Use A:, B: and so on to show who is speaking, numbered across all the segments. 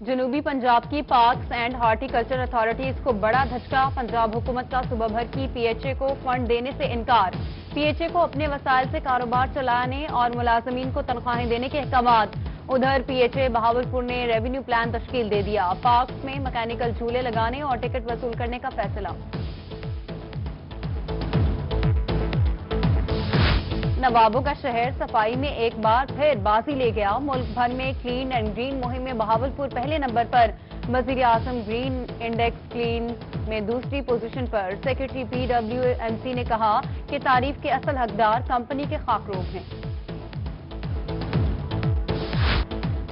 A: جنوبی پنجاب کی parks and horticulture authorities کو بڑا دھچکا، پنجاب حکومت کا صوبہ بھر کی پی ایچ اے کو فنڈ دینے سے انکار، پی ایچ اے کو اپنے وسائل سے کاروبار چلانے اور ملازمین کو تنخواہیں دینے کے احکامات۔ ادھر پی ایچ اے بہاولپور نے ریونیو پلان تشکیل دے دیا، پارکس میں مکینیکل جھولے لگانے اور ٹکٹ وصول کرنے کا فیصلہ۔ نوابوں کا شہر صفائی میں ایک بار پھر بازی لے گیا، ملک بھر میں کلین اینڈ گرین مہم میں بہاولپور پہلے نمبر پر، وزیر اعظم گرین انڈیکس کلین میں دوسری پوزیشن پر۔ Secretary P W M C نے کہا کہ تعریف کے اصل حقدار کمپنی کے خاکروب ہیں۔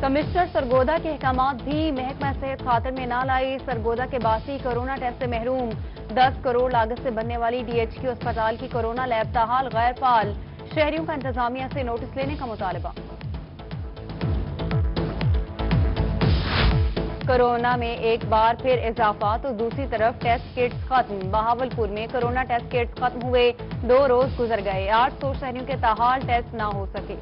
A: کمشنر سرگودا کے احکامات بھی محکمہ صحت خاطر میں نہ لائی، سرگودا کے باسی کورونا ٹیسٹ سے محروم، 10 کروڑ لاگت سے بننے والی ڈی ایچ کیو اسپتال کی کورونا لیب تاحال غیر فعال، شہریوں کا انتظامیہ سے نوٹس لینے کا مطالبہ۔ کورونا میں ایک بار پھر اضافہ تو دوسری طرف ٹیسٹ کٹس ختم، بہاولپور میں کورونا ٹیسٹ کٹس ختم ہوئے، 2 روز گزر گئے، 800 شہریوں کے تاحال ٹیسٹ نہ ہو سکے۔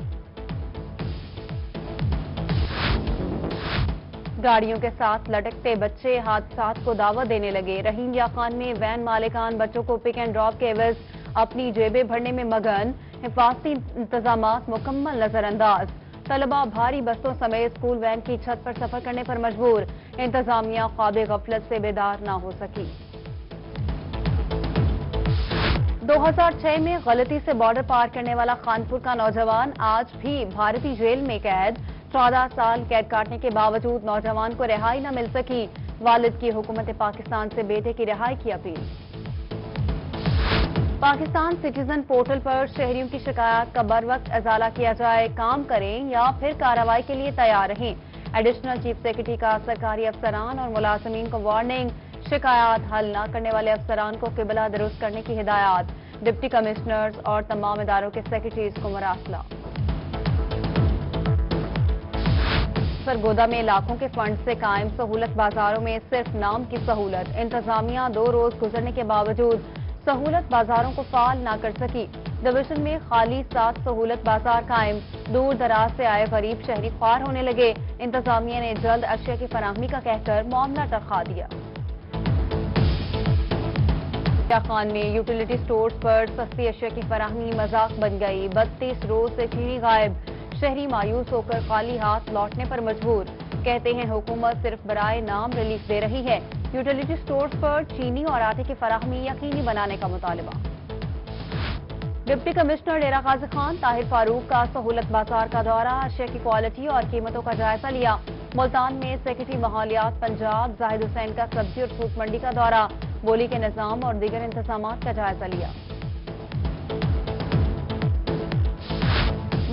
A: گاڑیوں کے ساتھ لٹکتے بچے حادثات کو دعوت دینے لگے، رحیم یا خان میں وین مالکان بچوں کو پک اینڈ ڈراپ کے عوض اپنی جیبیں بھرنے میں مگن، حفاظتی انتظامات مکمل نظر انداز، طلبہ بھاری بسوں سمیت اسکول وین کی چھت پر سفر کرنے پر مجبور، انتظامیہ خواب غفلت سے بیدار نہ ہو سکی۔ 2006 میں غلطی سے بارڈر پار کرنے والا خانپور کا نوجوان آج بھی بھارتی جیل میں قید، 14 سال قید کاٹنے کے باوجود نوجوان کو رہائی نہ مل سکی، والد کی حکومت پاکستان سے بیٹے کی رہائی کی اپیل۔ پاکستان سٹیزن پورٹل پر شہریوں کی شکایات کا بروقت ازالہ کیا جائے، کام کریں یا پھر کارروائی کے لیے تیار رہیں، ایڈیشنل چیف سیکرٹری کا سرکاری افسران اور ملازمین کو وارننگ، شکایات حل نہ کرنے والے افسران کو قبلہ درست کرنے کی ہدایات، ڈپٹی کمشنرز اور تمام اداروں کے سیکرٹریز کو مراسلہ۔ سرگودا میں لاکھوں کے فنڈ سے قائم سہولت بازاروں میں صرف نام کی سہولت، انتظامیہ 2 روز گزرنے کے باوجود سہولت بازاروں کو فعال نہ کر سکی، ڈویژن میں خالی 7 سہولت بازار قائم، دور دراز سے آئے غریب شہری خوار ہونے لگے، انتظامیہ نے جلد اشیاء کی فراہمی کا کہہ کر معاملہ ٹرخا دیا۔ خان میں یوٹیلیٹی سٹورز پر سستی اشیاء کی فراہمی مذاق بن گئی، 32 روز سے چینی غائب، شہری مایوس ہو کر خالی ہاتھ لوٹنے پر مجبور، کہتے ہیں حکومت صرف برائے نام ریلیف دے رہی ہے، یوٹیلیٹی سٹورز پر چینی اور آٹے کی فراہمی یقینی بنانے کا مطالبہ۔ ڈپٹی کمشنر ڈیرہ غازی خان طاہر فاروق کا سہولت بازار کا دورہ، اشیاء کی کوالٹی اور قیمتوں کا جائزہ لیا، ملتان میں سیکرٹری ماحولیات پنجاب زاہد حسین کا سبزی اور فروٹ منڈی کا دورہ، بولی کے نظام اور دیگر انتظامات کا جائزہ لیا۔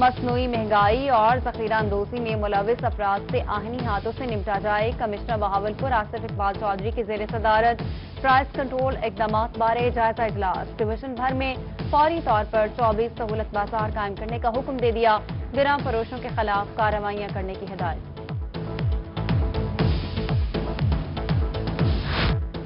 A: مصنوعی مہنگائی اور ذخیرہ اندوزی میں ملوث افراد سے آہنی ہاتھوں سے نمٹا جائے، کمشنر بہاولپور آصف اقبال چودھری کی زیر صدارت پرائس کنٹرول اقدامات بارے جائزہ اجلاس، ڈویژن بھر میں فوری طور پر 24 سہولت بازار قائم کرنے کا حکم دے دیا، گراں فروشوں کے خلاف کارروائیاں کرنے کی ہدایت۔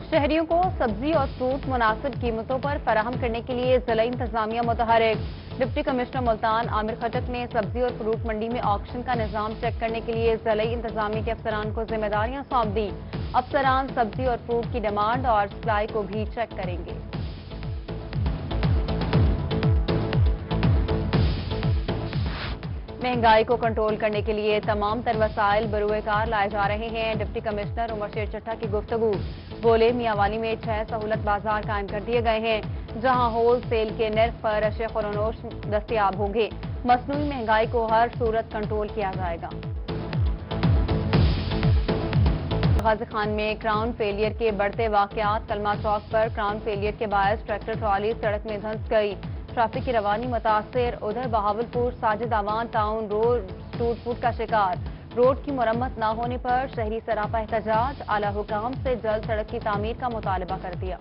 A: شہریوں کو سبزی اور فروٹ مناسب قیمتوں پر فراہم کرنے کے لیے ضلعی انتظامیہ متحرک، ڈپٹی کمشنر ملتان عامر خٹک نے سبزی اور فروٹ منڈی میں آکشن کا نظام چیک کرنے کے لیے ضلعی انتظامیہ کے افسران کو ذمہ داریاں سونپ دی، افسران سبزی اور فروٹ کی ڈیمانڈ اور سپلائی کو بھی چیک کریں گے۔ مہنگائی کو کنٹرول کرنے کے لیے تمام تر وسائل بروئے کار لائے جا رہے ہیں، ڈپٹی کمشنر عمر شیر چٹھا کی گفتگو، بولے میاں والی میں 6 سہولت بازار قائم کر دیے گئے ہیں، جہاں ہول سیل کے نرخ پر اشیاء فروشوں دستیاب ہوں گے، مصنوعی مہنگائی کو ہر صورت کنٹرول کیا جائے گا۔ غازی خان میں کراؤن فیلئر کے بڑھتے واقعات، کلمہ چوک پر کراؤن فیلئر کے باعث ٹریکٹر ٹرالی سڑک میں دھنس گئی، ٹریفک کی روانی متاثر، ادھر بہاولپور ساجد آوان ٹاؤن روڈ ٹوٹ پھوٹ کا شکار، روڈ کی مرمت نہ ہونے پر شہری سراپا احتجاج، اعلی حکام سے جلد سڑک کی تعمیر کا مطالبہ کر دیا۔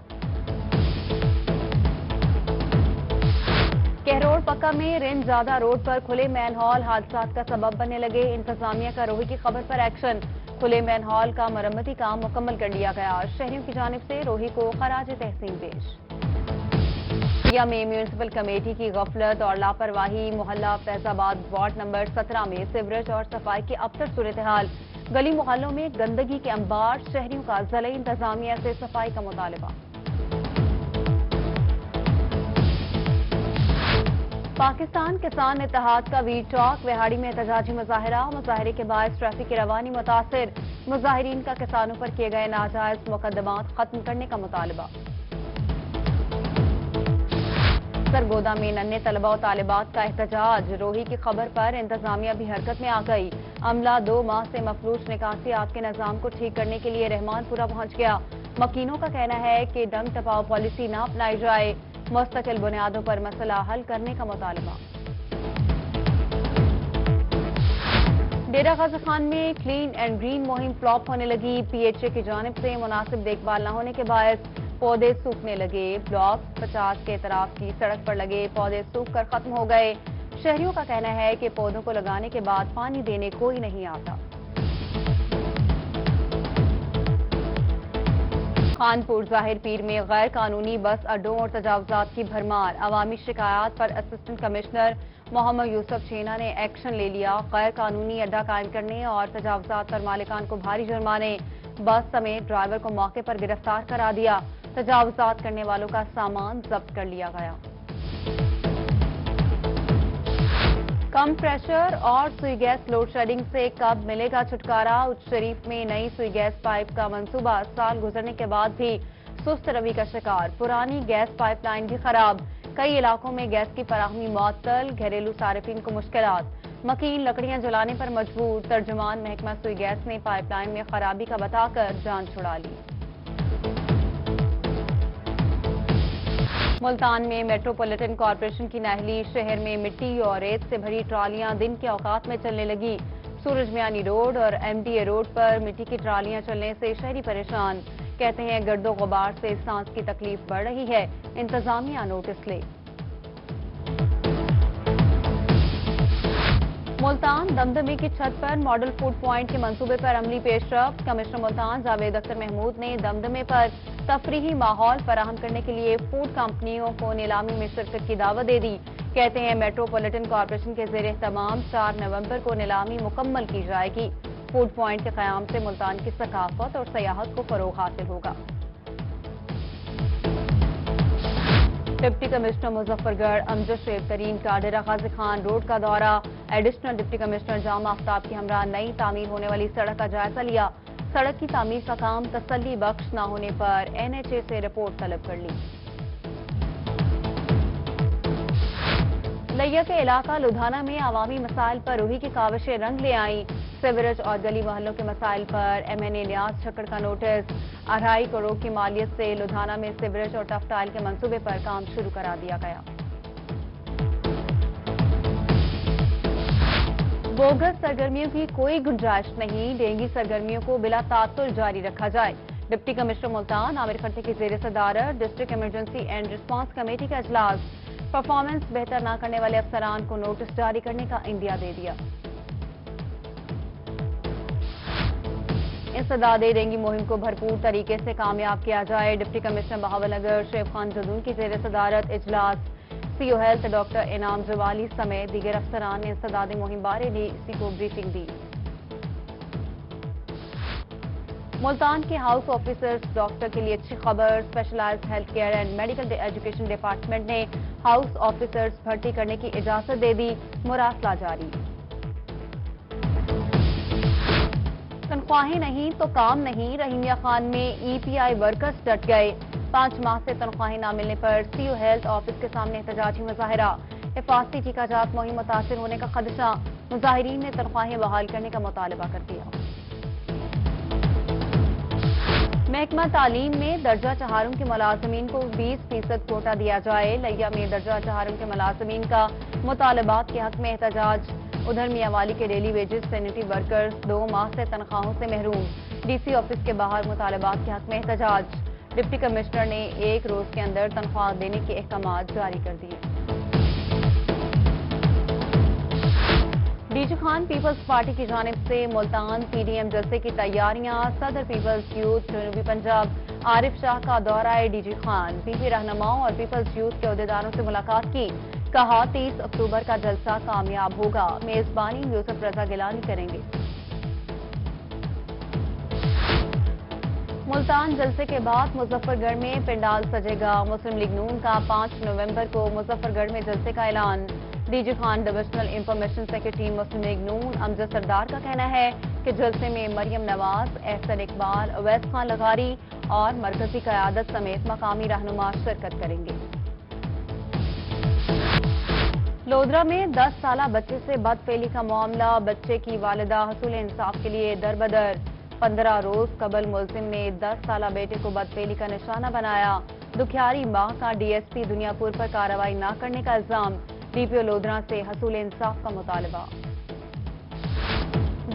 A: کہروڑ پکا میں رن زادہ روڈ پر کھلے مین ہال حادثات کا سبب بننے لگے، انتظامیہ کا روہی کی خبر پر ایکشن، کھلے مین ہال کا مرمتی کام مکمل کر لیا گیا، شہریوں کی جانب سے روہی کو خراج تحسین پیش۔ میں میونسپل کمیٹی کی غفلت اور لاپرواہی، محلہ فیض آباد وارڈ نمبر 17 میں سیوریج اور صفائی کی ابتر صورتحال، گلی محلوں میں گندگی کے انبار، شہریوں کا ضلعی انتظامیہ سے صفائی کا مطالبہ۔ پاکستان کسان اتحاد کا ویر چوک وہاڑی میں احتجاجی مظاہرے کے باعث ٹریفک کی روانی متاثر، مظاہرین کا کسانوں پر کیے گئے ناجائز مقدمات ختم کرنے کا مطالبہ۔ سرگودا میں ننھے طلبہ و طالبات کا احتجاج، روہی کی خبر پر انتظامیہ بھی حرکت میں آ گئی، عملہ 2 ماہ سے مفلوج نکاسیات کے نظام کو ٹھیک کرنے کے لیے رحمان پورہ پہنچ گیا۔ مکینوں کا کہنا ہے کہ ڈنگ ٹپاؤ پالیسی نہ اپنائی جائے، مستقل بنیادوں پر مسئلہ حل کرنے کا مطالبہ۔ ڈیرہ غازی خان میں کلین اینڈ گرین مہم فلاپ ہونے لگی، پی ایچ اے کی جانب سے مناسب دیکھ بھال نہ ہونے کے باعث پودے سوکھنے لگے، بلاک 50 کے اطراف کی سڑک پر لگے پودے سوکھ کر ختم ہو گئے۔ شہریوں کا کہنا ہے کہ پودوں کو لگانے کے بعد پانی دینے کوئی نہیں آتا۔ خانپور ظاہر پیر میں غیر قانونی بس اڈوں اور تجاوزات کی بھرمار، عوامی شکایات پر اسسٹنٹ کمشنر محمد یوسف چھینا نے ایکشن لے لیا، غیر قانونی اڈہ قائم کرنے اور تجاوزات پر مالکان کو بھاری جرمانے، بس سمیت ڈرائیور کو موقع پر گرفتار کرا دیا، تجاوزات کرنے والوں کا سامان ضبط کر لیا گیا۔ کم پریشر اور سوئی گیس لوڈ شیڈنگ سے کب ملے گا چھٹکارا؟ اچ شریف میں نئی سوئی گیس پائپ کا منصوبہ سال گزرنے کے بعد بھی سست روی کا شکار، پرانی گیس پائپ لائن بھی خراب، کئی علاقوں میں گیس کی فراہمی معطل، گھریلو صارفین کو مشکلات، مکین لکڑیاں جلانے پر مجبور، ترجمان محکمہ سوئی گیس نے پائپ لائن میں خرابی کا بتا کر جان چھڑا لی۔ ملتان میں میٹروپولیٹن کارپوریشن کی نااہلی، شہر میں مٹی اور ریت سے بھری ٹرالیاں دن کے اوقات میں چلنے لگی، سورج میانی روڈ اور ایم ڈی اے روڈ پر مٹی کی ٹرالیاں چلنے سے شہری پریشان، کہتے ہیں گرد و غبار سے سانس کی تکلیف بڑھ رہی ہے، انتظامیہ نوٹس لے۔ ملتان دمدمے کی چھت پر ماڈل فوڈ پوائنٹ کے منصوبے پر عملی پیش رفت، کمشنر ملتان جاوید اختر محمود نے دمدمے پر تفریحی ماحول فراہم کرنے کے لیے فوڈ کمپنیوں کو نیلامی میں شرکت کی دعوت دے دی، کہتے ہیں میٹروپولیٹن کارپوریشن کے زیر اہتمام 4 نومبر کو نیلامی مکمل کی جائے گی، فوڈ پوائنٹ کے قیام سے ملتان کی ثقافت اور سیاحت کو فروغ حاصل ہوگا۔ ڈپٹی کمشنر مظفر گڑھ امجد شیخ ترین کا ڈیرہ غازی خان روڈ کا دورہ، ایڈیشنل ڈپٹی کمشنر جام آفتاب کی ہمراہ نئی تعمیر ہونے والی سڑک کا جائزہ لیا، سڑک کی تعمیر کا کام تسلی بخش نہ ہونے پر این ایچ اے سے رپورٹ طلب کر لی۔ لیا کے علاقہ لدھانہ میں عوامی مسائل پر روحی کی کاوشیں رنگ لے آئیں، سیوریج اور گلی محلوں کے مسائل پر ایم این اے نیاز چھکڑ کا نوٹس، 2.5 کروڑ کی مالیت سے لدھانہ میں سیوریج اور ٹف ٹائل کے منصوبے پر کام شروع کرا دیا گیا۔ بوگس سرگرمیوں کی کوئی گنجائش نہیں، ڈینگی سرگرمیوں کو بلا تعطل جاری رکھا جائے، ڈپٹی کمشنر ملتان عامر کھٹے کی زیر صدارت district emergency and response committee کا اجلاس، پرفارمنس بہتر نہ کرنے والے افسران کو نوٹس جاری کرنے کا عندیہ دے دیا۔ انسداد ڈینگی مہم کو بھرپور طریقے سے کامیاب کیا جائے، deputy commissioner Bahawal Nagar chef Khan Jadoon کی زیر صدارت اجلاس، سی او ہیلتھ ڈاکٹر انعام جوالی سمیت دیگر افسران نے انسداد مہم بارے ڈی سی کو بریفنگ دی۔ ملتان کے ہاؤس آفیسرز ڈاکٹر کے لیے اچھی خبر، specialized health care and medical education department نے ہاؤس آفیسرز بھرتی کرنے کی اجازت دے دی، مراسلہ جاری۔ تنخواہیں نہیں تو کام نہیں، رحیمیہ خان میں ای پی آئی ورکرز ڈٹ گئے، 5 ماہ سے تنخواہیں نہ ملنے پر سی او ہیلتھ آفس کے سامنے احتجاجی مظاہرہ، حفاظتی ٹیکہ جات مہم متاثر ہونے کا خدشہ، مظاہرین نے تنخواہیں بحال کرنے کا مطالبہ کر دیا۔ محکمہ تعلیم میں درجہ چہارم کے ملازمین کو 20% کوٹا دیا جائے، لیا میں درجہ چہارم کے ملازمین کا مطالبات کے حق میں احتجاج، ادھر میاں والی کے ڈیلی ویجز سینیٹری ورکرز 2 ماہ سے تنخواہوں سے محروم، ڈی سی آفس کے باہر مطالبات کے حق میں احتجاج، ڈپٹی کمشنر نے 1 روز کے اندر تنخواہ دینے کے احکامات جاری کر دیے۔ ڈی جی خان پیپلز پارٹی کی جانب سے ملتان پی ڈی ایم جلسے کی تیاریاں، صدر پیپلز یوتھ جنوبی پنجاب عارف شاہ کا دورہ ڈی جی خان، پی پی رہنماؤں اور پیپلز یوتھ کے عہدیداروں سے ملاقات کی، کہا 30 اکتوبر کا جلسہ کامیاب ہوگا، میزبانی یوسف رضا گیلانی کریں گے۔ ملتان جلسے کے بعد مظفر گڑھ میں پنڈال سجے گا۔ مسلم لیگ نون کا 5 نومبر کو مظفر گڑھ میں جلسے کا اعلان۔ D G Khan divisional information secretary Muslim League Noon Amjad Sardar کا کہنا ہے کہ جلسے میں مریم نواز، احسن اقبال، اویس خان لغاری اور مرکزی قیادت سمیت مقامی رہنما شرکت کریں گے۔ لودھرا میں 10 سالہ بچے سے بدفعلی کا معاملہ، بچے کی والدہ حصول انصاف کے لیے دربدر۔ 15 روز قبل ملزم نے 10 سالہ بیٹے کو بدفعلی کا نشانہ بنایا۔ دکھیاری ماں کا ڈی ایس پی دنیا پور پر کارروائی نہ کرنے کا الزام، ڈی پی او لودھرا سے حصول انصاف کا مطالبہ۔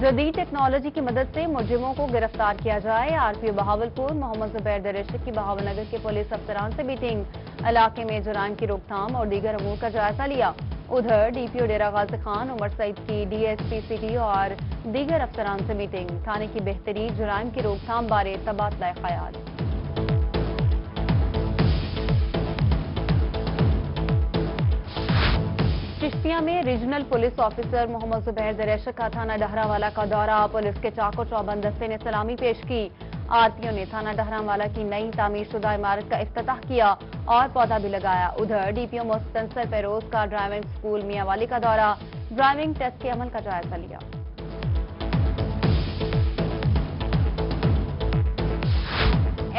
A: جدید ٹیکنالوجی کی مدد سے مجرموں کو گرفتار کیا جائے، آر پی او بہاولپور محمد زبیر دریشق کی بہاول نگر کے پولیس افسران سے میٹنگ، علاقے میں جرائم کی روک تھام اور دیگر امور کا جائزہ لیا۔ ادھر ڈی پی او ڈیرہ غازی خان عمر سعید کی ڈی ایس پی سٹی اور دیگر افسران سے میٹنگ، تھانے کی بہتری، جرائم کی روک تھام بارے تبادلہ خیال۔ چشتیہ میں ریجنل پولیس آفیسر محمد زبیر دریشق کا تھانہ ڈہراوالا کا دورہ، پولیس کے چاق و چوبند دستے نے سلامی پیش کی۔ آر پی او نے تھانہ ڈہراوالا کی نئی تعمیر شدہ عمارت کا افتتاح کیا اور پودا بھی لگایا۔ ادھر ڈی پی او مستنصر فیروز کا ڈرائیونگ اسکول میاں والی کا دورہ، ڈرائیونگ ٹیسٹ کے عمل کا جائزہ لیا۔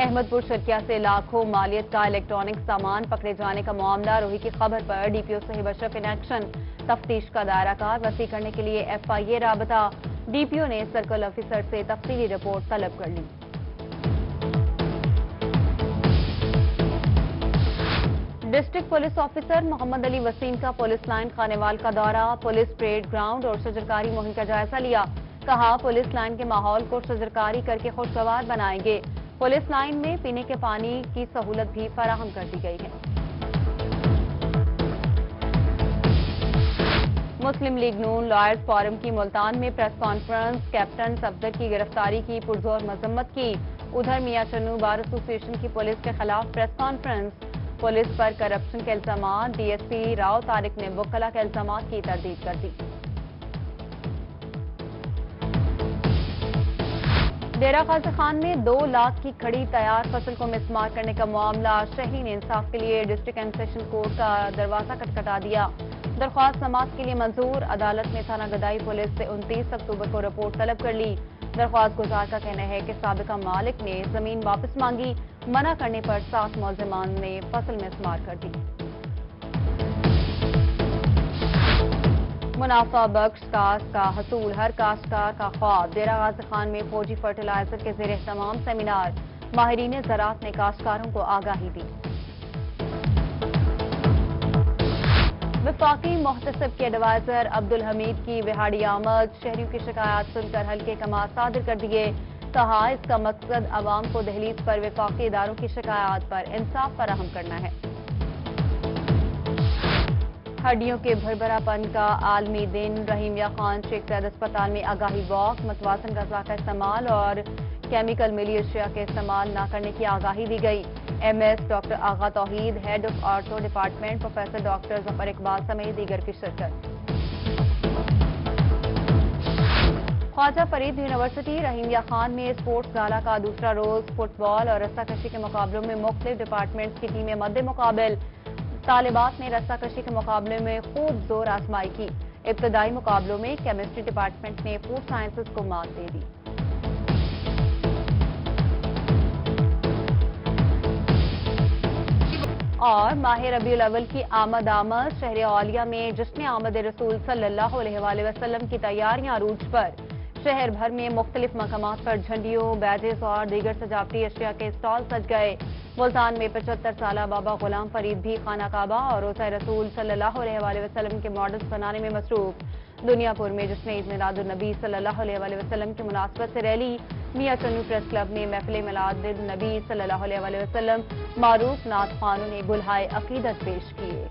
A: احمد پور شرکیہ سے لاکھوں مالیت کا الیکٹرانک سامان پکڑے جانے کا معاملہ، روہی کی خبر پر D P O Suhaib Ashraf in action, تفتیش کا دائرہ کار وسیع کرنے کے لیے ایف آئی اے رابطہ، ڈی پی او نے سرکل آفیسر سے تفصیلی رپورٹ طلب کر لی۔ ڈسٹرکٹ پولیس آفیسر محمد علی وسیم کا پولیس لائن خانیوال کا دورہ، پولیس پریڈ گراؤنڈ اور شجرکاری مہم کا جائزہ لیا۔ کہا پولیس لائن کے ماحول کو شجرکاری کر کے خوشگوار بنائیں گے۔ پولیس لائن میں پینے کے پانی کی سہولت بھی فراہم کر دی گئی ہے۔ مسلم لیگ نون لائرز فورم کی ملتان میں پریس کانفرنس، کیپٹن صفدر کی گرفتاری کی پرزور مذمت کی۔ ادھر میاں چنو بار ایسوسی ایشن کی پولیس کے خلاف پریس کانفرنس، پولیس پر کرپشن کے الزامات، D S P Rao Tariq نے وکلا کے الزامات کی تردید کر دی۔ ڈیرہ غازی خان میں 2 لاکھ کی کھڑی تیار فصل کو مسمار کرنے کا معاملہ، شہری نے انصاف کے لیے ڈسٹرکٹ اینڈ سیشن کورٹ کا دروازہ کھٹکھٹا دیا۔ درخواست سماعت کے لیے منظور، عدالت میں تھانہ گدائی پولیس سے 29 اکتوبر کو رپورٹ طلب کر لی۔ درخواست گزار کا کہنا ہے کہ سابقہ مالک نے زمین واپس مانگی، منع کرنے پر 7 ملزمان نے فصل مسمار کر دی۔ منافع بخش کاشت کا حصول ہر کاشتکار کا خواب، ڈیرہ غازی خان میں فوجی فرٹیلائزر کے زیر اہتمام سیمینار، ماہرین زراعت نے کاشتکاروں کو آگاہی دی۔ وفاقی محتسب کے ایڈوائزر عبدالحمید کی وہاڑی آمد، شہریوں کی شکایات سن کر ہلکے احکامات صادر کر دیے۔ کہا اس کا مقصد عوام کو دہلیز پر وفاقی اداروں کی شکایات پر انصاف فراہم کرنا ہے۔ ہڈیوں کے بھربھرا پن کا عالمی دن، رحیمیہ خان شیخ زاید اسپتال میں آگاہی واک، متوازن غذا کا استعمال اور کیمیکل ملی اشیاء کے استعمال نہ کرنے کی آگاہی دی گئی۔ M S doctor Agha Tauheed, head of ortho department, professor doctor Zafar Iqbal سمیت دیگر کی شرکت۔ خواجہ فرید یونیورسٹی رحیمیہ خان میں اسپورٹس گالا کا دوسرا روز، فٹ بال اور رسہ کشی کے مقابلوں میں مختلف ڈپارٹمنٹس کی ٹیمیں مد مقابل۔ طالبات نے رسہ کشی کے مقابلے میں خوب زور آزمائی کی۔ ابتدائی مقابلوں میں کیمسٹری ڈپارٹمنٹ نے فوڈ سائنسز کو مات دے دی۔ اور ماہ ربیع الاول کی آمد شہر اولیہ میں جشن آمد رسول صلی اللہ علیہ وآلہ وسلم کی تیاریاں عروج پر۔ شہر بھر میں مختلف مقامات پر جھنڈیوں، بیجز اور دیگر سجاوٹی اشیاء کے اسٹال سج گئے۔ ملتان میں 75 سالہ بابا غلام فرید بھی خانہ کعبہ اور روضہ رسول صلی اللہ علیہ وآلہ وسلم کے ماڈلز بنانے میں مصروف۔ دنیا پور میں جشن عید میلاد النبی صلی اللہ علیہ وآلہ وسلم کی مناسبت سے ریلی، میاں چنو پریس کلب میں محفل میلاد النبی صلی اللہ علیہ وآلہ وسلم، معروف نعت خوانوں نے گلہائے عقیدت پیش کیے۔